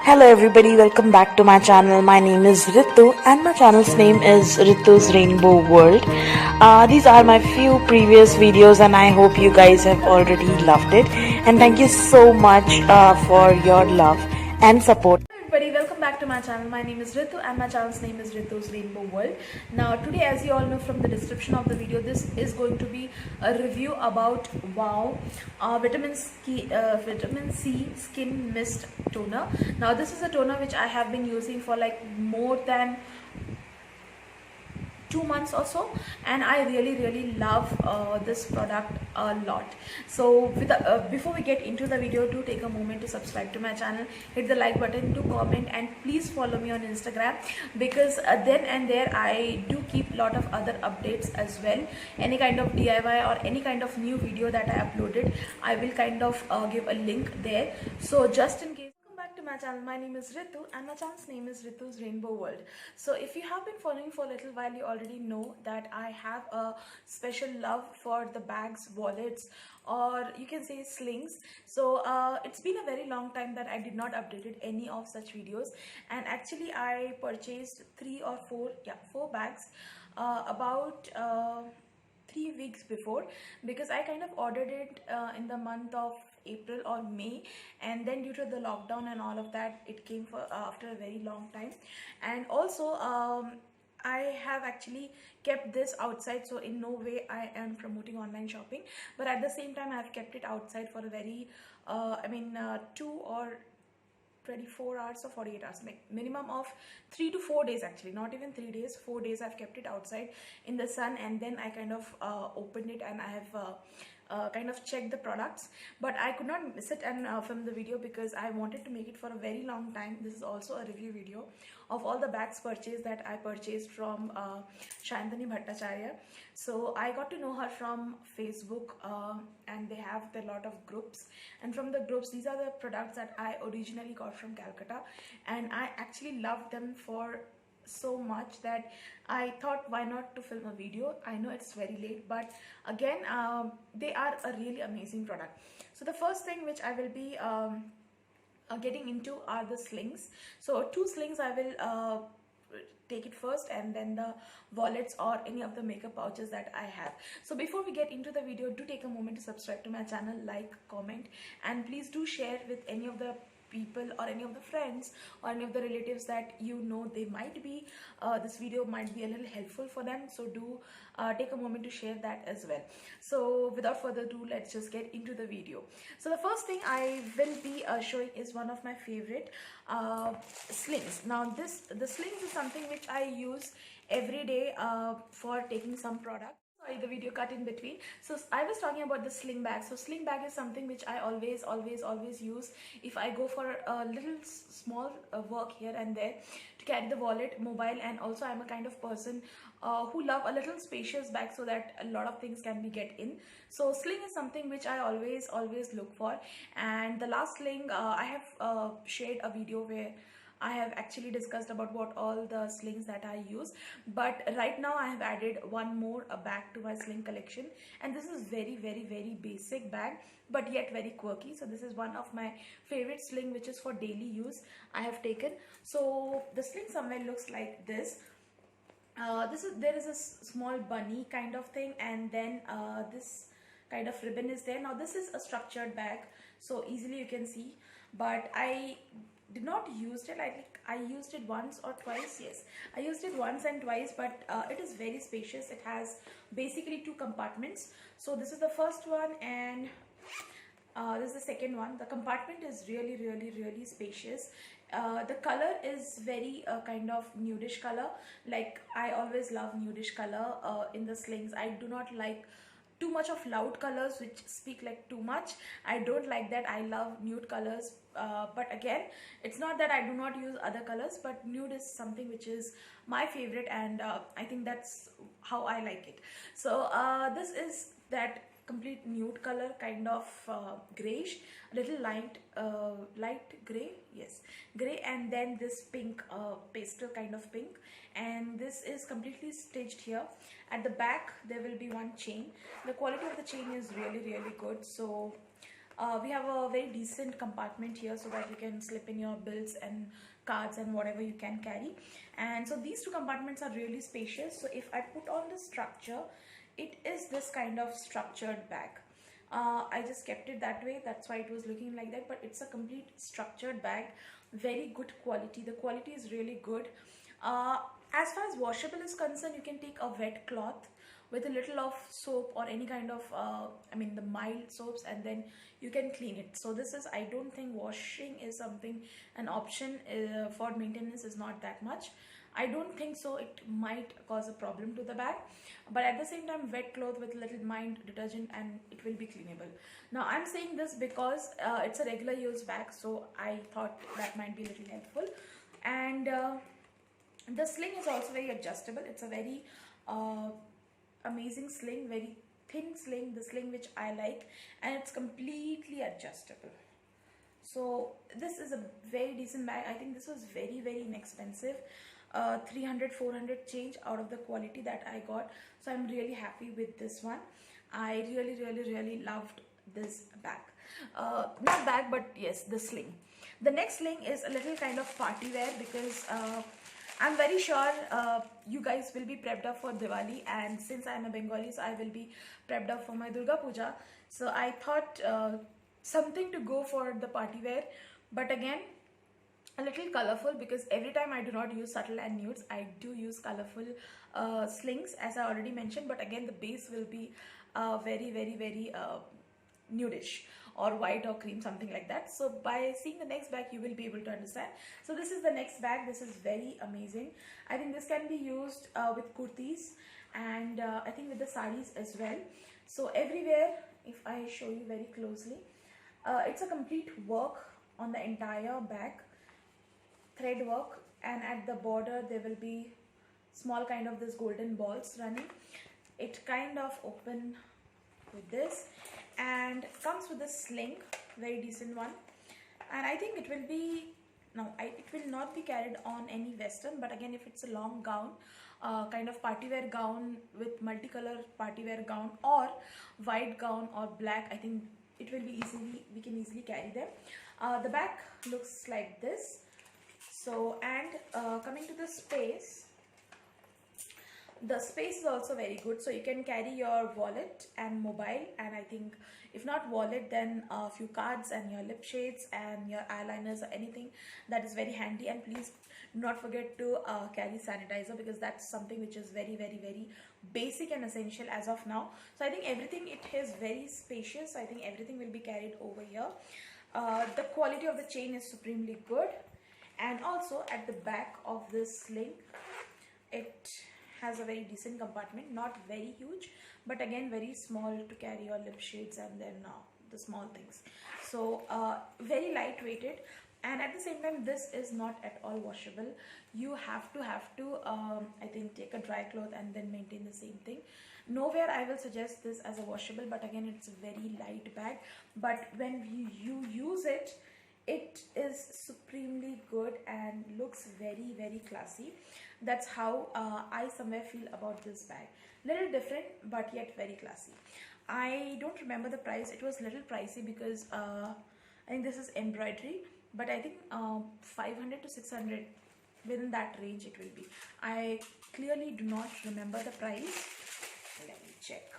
Hello everybody, welcome back to my channel. My name is Ritu and my channel's name is Ritu's Rainbow World. These are my few previous videos and I hope you guys have already loved it. And thank you so much for your love and support. Everybody, welcome back to my channel. My name is Ritu and my channel's name is Ritu's Rainbow World. Now today, as you all know from the description of the video, this is going to be a review about Wow Vitamin C Skin Mist Toner. Now this is a toner which I have been using for like more than 2 months or so, and I really love this product a lot. So before we get into the video, do take a moment to subscribe to my channel, hit the like button, to comment, and please follow me on Instagram, because then and there I do keep a lot of other updates as well. Any kind of DIY or any kind of new video that I uploaded, I will kind of give a link there. So just in case, back to my channel. My name is Ritu and my channel's name is Ritu's Rainbow World. So if you have been following for a little while, you already know that I have a special love for the bags, wallets, or you can say slings. So it's been a very long time that I did not updated any of such videos, and actually I purchased four bags about 3 weeks before, because I kind of ordered it in the month of April or May, and then due to the lockdown and all of that, it came for after a very long time. And also I have actually kept this outside, so in no way I am promoting online shopping, but at the same time I have kept it outside for a very 2 or 24 hours or 48 hours, minimum of 3 to 4 days, actually not even 3 days, 4 days I've kept it outside in the sun, and then I kind of opened it and I have kind of checked the products, but I could not miss it and film the video because I wanted to make it for a very long time. This is also a review video of all the bags purchased that I purchased from Shantanu Bhattacharya. So I got to know her from Facebook, and they have a lot of groups, and from the groups, these are the products that I originally got from Calcutta, and I actually loved them for so much that I thought, why not to film a video. I know it's very late, but again, they are a really amazing product. So the first thing which I will be getting into are the slings. So 2 slings I will take it first, and then the wallets or any of the makeup pouches that I have. So before we get into the video, do take a moment to subscribe to my channel, like, comment, and please do share with any of the people or any of the friends or any of the relatives that you know they might be this video might be a little helpful for them. So do take a moment to share that as well. So without further ado, let's just get into the video. So the first thing I will be showing is one of my favorite slings. Now the slings is something which I use every day for taking some product. Sorry, the video cut in between. So I was talking about the sling bag. So sling bag is something which I always use if I go for a little small work here and there, to carry the wallet, mobile, and also I'm a kind of person who love a little spacious bag so that a lot of things can be get in. So sling is something which I always look for. And the last sling, I have shared a video where I have actually discussed about what all the slings that I use, but right now I have added one more bag to my sling collection, and this is very basic bag but yet very quirky. So this is one of my favorite sling which is for daily use I have taken. So the sling somewhere looks like this. There is a small bunny kind of thing, and then this kind of ribbon is there. Now this is a structured bag, so easily you can see, but I did not use it. I think I used it once or twice. Yes, I used it once and twice, but it is very spacious. It has basically 2 compartments. So this is the first one, and this is the second one. The compartment is really spacious. The color is very kind of nudish color. Like, I always love nudish color in the slings. I do not like too much of loud colors which speak like too much. I don't like that. I love nude colors, but again, it's not that I do not use other colors, but nude is something which is my favorite, and I think that's how I like it. So this is that complete nude color, kind of grayish, a little light gray, yes, gray, and then this pink, pastel kind of pink, and this is completely stitched here. At the back there will be one chain. The quality of the chain is really good, so We have a very decent compartment here so that you can slip in your bills and cards and whatever you can carry. And so these two compartments are really spacious. So if I put on the structure, it is this kind of structured bag. I just kept it that way, that's why it was looking like that, but it's a complete structured bag, very good quality. The quality is really good. As far as washable is concerned, you can take a wet cloth with a little of soap or any kind of the mild soaps, and then you can clean it. So this is, I don't think washing is something, an option for maintenance is not that much. I don't think so. It might cause a problem to the bag, but at the same time, wet cloth with little mild detergent and it will be cleanable. Now I'm saying this because it's a regular use bag, so I thought that might be a little helpful. And the sling is also very adjustable. It's a very amazing sling, very thin sling, the sling which I like, and it's completely adjustable. So this is a very decent bag. I think this was very, very inexpensive, 300-400 change out of the quality that I got. So I'm really happy with this one. I really loved this bag. Not bag, but yes, the sling. The next sling is a little kind of party wear, because I'm very sure you guys will be prepped up for Diwali, and since I'm a Bengali, so I will be prepped up for my Durga Puja. So I thought something to go for the party wear, but again a little colorful, because every time I do not use subtle and nudes, I do use colorful slings, as I already mentioned. But again, the base will be very nudish or white or cream, something like that. So by seeing the next bag, you will be able to understand. So this is the next bag. This is very amazing. I think this can be used with kurtis, and I think with the saris as well. So everywhere, if I show you very closely, it's a complete work on the entire bag, thread work, and at the border there will be small kind of this golden balls running. It kind of open with this and comes with a sling, very decent one. And I think it will be, no, it will not be carried on any western, but again, if it's a long gown, kind of party wear gown with multicolor party wear gown, or white gown or black, I think it will be easily, we can easily carry them. The back looks like this. So, and coming to the space is also very good. So you can carry your wallet and mobile, and I think if not wallet, then a few cards and your lip shades and your eyeliners or anything. That is very handy. And please do not forget to carry sanitizer, because that's something which is very basic and essential as of now. So I think everything, it is very spacious. I think everything will be carried over here. The quality of the chain is supremely good. And also at the back of this sling, it has a very decent compartment, not very huge, but again very small to carry your lip shades and then the small things. So very lightweighted, and at the same time this is not at all washable. You have to I think take a dry cloth and then maintain the same thing. Nowhere I will suggest this as a washable, but again it's a very light bag, but when you use it, it is supremely good and looks very classy. That's how I somewhere feel about this bag. Little different, but yet very classy. I don't remember the price. It was little pricey, because I think this is embroidery, but I think 500 to 600, within that range it will be. I clearly do not remember the price. Let me check.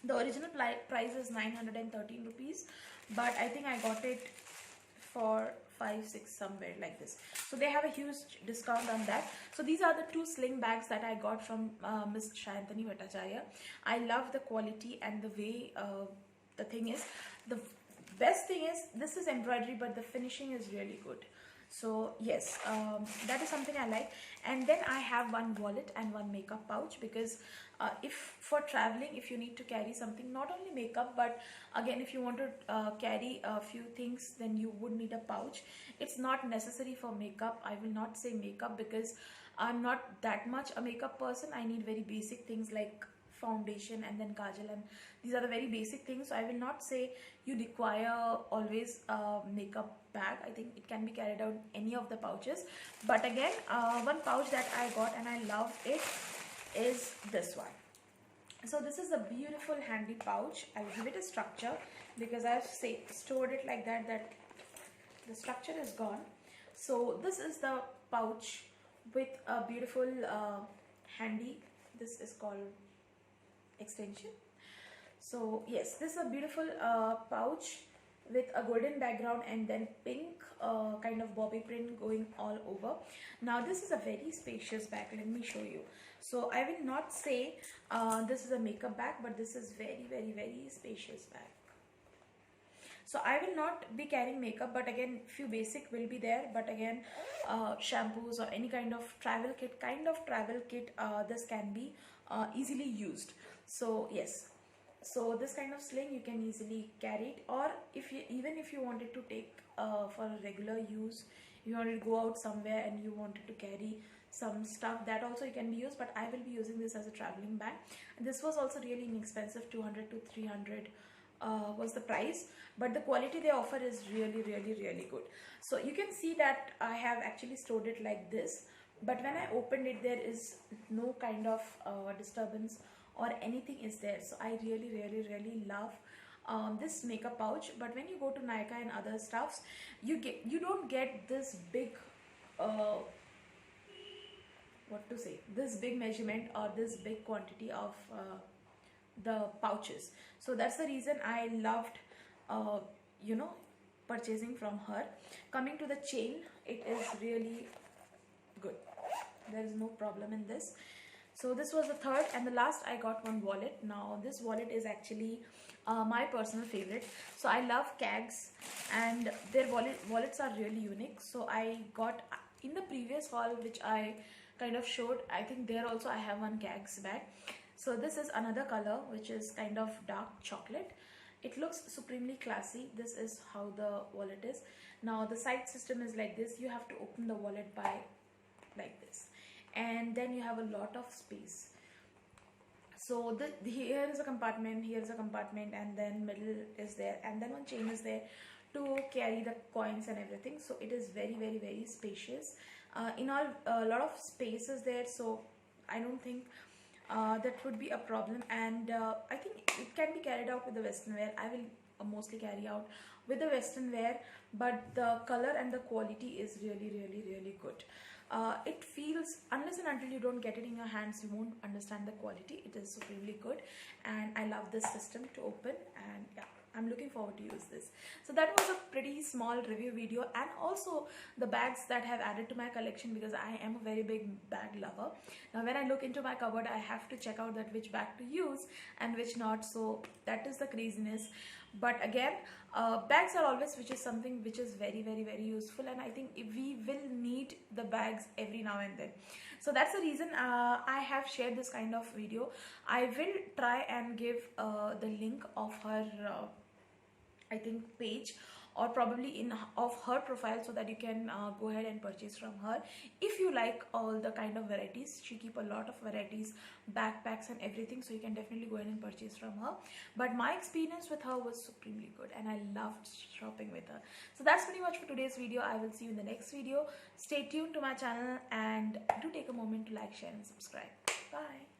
The original price is 913 rupees, but I think I got it for 5-6 somewhere like this. So they have a huge discount on that. So these are the two sling bags that I got from Miss Shayantani Bhattacharya. I love the quality and the way the thing is. The best thing is, this is embroidery, but the finishing is really good. So yes, that is something I like. And then I have one wallet and one makeup pouch, because if for traveling, if you need to carry something, not only makeup, but again if you want to carry a few things, then you would need a pouch. It's not necessary for makeup. I will not say makeup, because I'm not that much a makeup person. I need very basic things like foundation and then kajal, and these are the very basic things. So I will not say you require always a makeup bag. I think it can be carried out any of the pouches. But again, one pouch that I got and I love it is this one. So this is a beautiful handy pouch. I'll give it a structure because I've stored it like that the structure is gone. So this is the pouch with a beautiful handy, this is called extension. So yes, this is a beautiful pouch with a golden background and then pink kind of bobby print going all over. Now this is a very spacious bag. Let me show you. So I will not say this is a makeup bag, but this is very spacious bag. So I will not be carrying makeup, but again few basic will be there, but again shampoos or any kind of travel kit this can be easily used. So yes, so this kind of sling you can easily carry it, or even if you wanted to take for a regular use, you wanted to go out somewhere and you wanted to carry some stuff, that also you can be used. But I will be using this as a traveling bag, and this was also really inexpensive, 200 to 300 was the price, but the quality they offer is really good. So you can see that I have actually stored it like this, but when I opened it, there is no kind of disturbance or anything is there. So I really love this makeup pouch. But when you go to Nykaa and other stuffs, you don't get this big this big measurement or this big quantity of the pouches. So that's the reason I loved purchasing from her. Coming to the chain, it is really good. There is no problem in this. So this was the third, and the last I got one wallet. Now this wallet is actually my personal favorite. So I love Kags, and their wallets are really unique. So I got in the previous haul which I kind of showed, I think there also I have one Kags bag. So this is another color which is kind of dark chocolate. It looks supremely classy. This is how the wallet is. Now the side system is like this. You have to open the wallet by like this, and then you have a lot of space. So here is a compartment, here is a compartment, and then middle is there, and then one chain is there to carry the coins and everything. So it is very spacious. In all, a lot of space is there, so I don't think that would be a problem. And I think it can be carried out with the western wear. I will mostly carry out with the western wear, but the color and the quality is really good. It feels, unless and until you don't get it in your hands, you won't understand the quality. It is supremely good, and I love this system to open, and yeah, I'm looking forward to use this. So that was a pretty small review video, and also the bags that have added to my collection, because I am a very big bag lover. Now when I look into my cupboard, I have to check out that which bag to use and which not. So that is the craziness. But again, bags are always, which is something which is very useful, and I think we will need the bags every now and then. So that's the reason I have shared this kind of video. I will try and give the link of her I think page, or probably of her profile, so that you can go ahead and purchase from her if you like all the kind of varieties. She keep a lot of varieties, backpacks and everything, so you can definitely go ahead and purchase from her. But my experience with her was supremely good, and I loved shopping with her. So that's pretty much for today's video. I will see you in the next video. Stay tuned to my channel, and do take a moment to like, share and subscribe. Bye.